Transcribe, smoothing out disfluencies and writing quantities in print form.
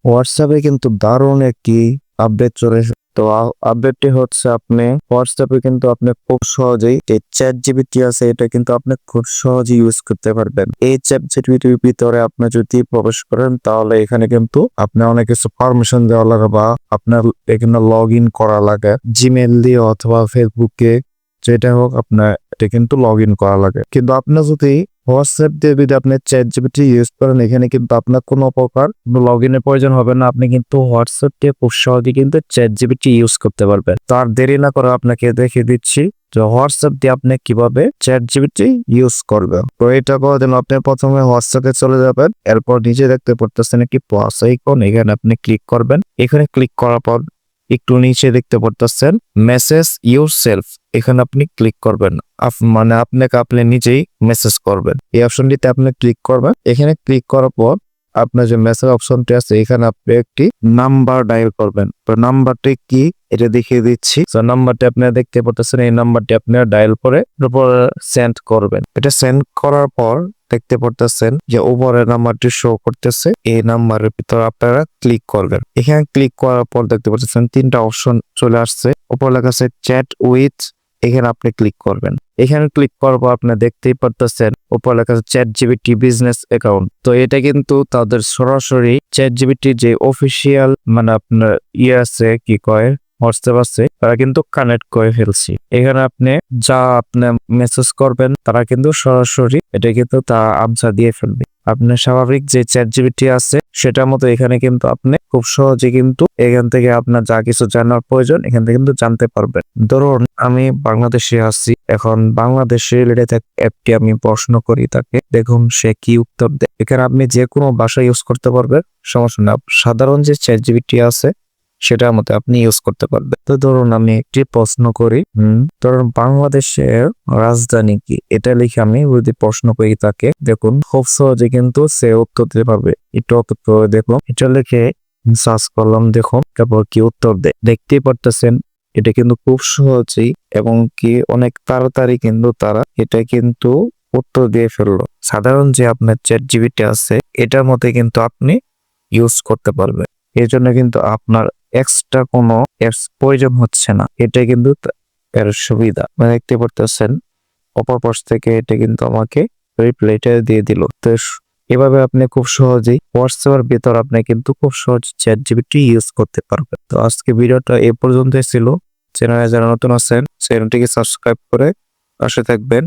হোয়াটসঅ্যাপে কিন্তু দারুণ একটি আপডেট চলে এসেছে। তো আপডেটটি হচ্ছে আপনি হোয়াটসঅ্যাপে কিন্তু আপনি খুব সহজেই এই চ্যাট জিপিটি আছে এটা কিন্তু আপনি খুব সহজেই ইউজ করতে পারবেন। এই চ্যাট জিপিটির ভিতরে আপনি যদি প্রবেশ করেন তাহলে এখানে কিন্তু আপনি অনেক কিছু পারমিশন দেওয়া লাগে বা আপনার এখানে লগ ইন করা লাগে জিমেল দিয়ে অথবা ফেসবুকে, যেটা হোক আপনার এটা কিন্তু লগ ইন করা লাগে। কিন্তু আপনার যদি হোয়াটসঅ্যাপ দিয়ে যদি আপনি চ্যাট জিপিটি ইউজ করেন এখানে কিন্তু আপনার কোনো প্রকার লগ ইনের প্রয়োজন হবে না। আপনি কিন্তু হোয়াটসঅ্যাপ দিয়ে খুব সহজে কিন্তু চ্যাট জিপিটি ইউজ করতে পারবেন। তো আর দেরি না করে আপনাকে দেখিয়ে দিচ্ছি যে হোয়াটসঅ্যাপ দিয়ে আপনি কিভাবে চ্যাট জিপিটি ইউজ করবেন। তো এটা করার জন্য আপনি প্রথমে হোয়াটসঅ্যাপে চলে যাবেন, এরপর নিচে দেখতে পড়তেছেন একটি প্লাস আইকন, এখানে আপনি ক্লিক করবেন। এখানে ক্লিক করার পর একটু নিচে দেখতে পড়তেছেন মেসেজ ইউরসেলফ, এখানে আপনি ক্লিক করবেন। মানে আপনি নিজেই মেসেজ করবেন। এই অপশনটিতে আপনি ক্লিক করবেন। এখানে ক্লিক করার পর আপনার যে মেসেজ অপশনটি আছে এখানে আপনি একটি নাম্বার ডায়াল করবেন। তো নাম্বারটি কি এটা দেখিয়ে দিচ্ছি। তো নাম্বারটি আপনারা দেখতে পাচ্ছেন, এই নাম্বারটি আপনারা ডায়াল করে উপর সেন্ড করবেন। এটা সেন্ড করার পর দেখতে পাচ্ছেন যে উপরে নাম্বারটি শো করতেছে, এই নাম্বারের ভিতর আপনারা ক্লিক করবেন। এখানে ক্লিক করার পর দেখতে পাচ্ছেন তিনটা অপশন চলে আসছে। উপর লেখা আছে চ্যাট উইথ, এখানে আপনি ক্লিক করবেন। এখানে ক্লিক করার পর আপনি দেখতেই পারতেছেন উপর লেখা আছে চ্যাট জিপিটি বিজনেস অ্যাকাউন্ট। তো এটা কিন্তু তাদের সরাসরি চ্যাট জিপিটি যে অফিসিয়াল মানে আপনার আছে কি কয় হোয়াটসঅ্যাপ আছে তারা কিন্তু কানেক্ট করে ফেলছি। এখানে আপনি যা আপনি মেসেজ করবেন তারা কিন্তু সরাসরি এটা কিন্তু তা আনসার দিয়ে ফেলবে। আপনার স্বাভাবিক যে চ্যাট জিপিটি আছে সেটার মতো এখানে কিন্তু আপনি খুব সহজে কিন্তু এখান থেকে আপনার যা কিছু জানার প্রয়োজন এখান থেকে কিন্তু জানতে পারবেন। ধরুন আমি বাংলাদেশে আছি, এখন বাংলাদেশে রিলেটেড অ্যাপটি আমি প্রশ্ন করি তাকে, দেখুন সে কি উত্তর দেয়। এখানে আপনি যে কোনো ভাষা ইউজ করতে পারবেন, সমস্যা না। সাধারণ যে চ্যাট জিপিটি আছে সেটার মতো আপনি ইউজ করতে পারবেন। তো ধরুন আমি একটি প্রশ্ন করি, ধরুন বাংলাদেশের রাজধানী কি, এটা লিখে আমি যদি প্রশ্ন করি তাকে, দেখুন খুব সহজে কিন্তু সে উত্তর দিতে পারবে। একটু অপেক্ষা করে দেখুন, এটা লিখে সার্চ করলাম, দেখুন তারপর কি উত্তর দেয়। দেখতেই পারতেছেন এটা কিন্তু খুব সহজেই এবং কি অনেক তাড়াতাড়ি কিন্তু তারা এটা কিন্তু উত্তর দিয়ে ফেললো। সাধারণ যে আপনার চ্যাট জিপিটি আছে এটার মধ্যে কিন্তু আপনি ইউজ করতে পারবেন। এর জন্য কিন্তু আপনার এক্সট্রা কোনো অ্যাপস প্রয়োজন হচ্ছে না। এটা কিন্তু এর সুবিধা। মানে দেখতে পারতেছেন অপর পাশ থেকে এটা কিন্তু আমাকে রিপ্লাইটা দিয়ে দিল। তো এভাবে আপনি খুব সহজেই হোয়াটসঅ্যাপের ভিতর আপনি কিন্তু খুব সহজ চ্যাট জিপিটি ইউজ করতে পারবেন। তো আজকে ভিডিওটা এ পর্যন্তই ছিল। চ্যানেলে যারা নতুন আছেন চ্যানেলটিকে সাবস্ক্রাইব করে পাশে থাকবেন।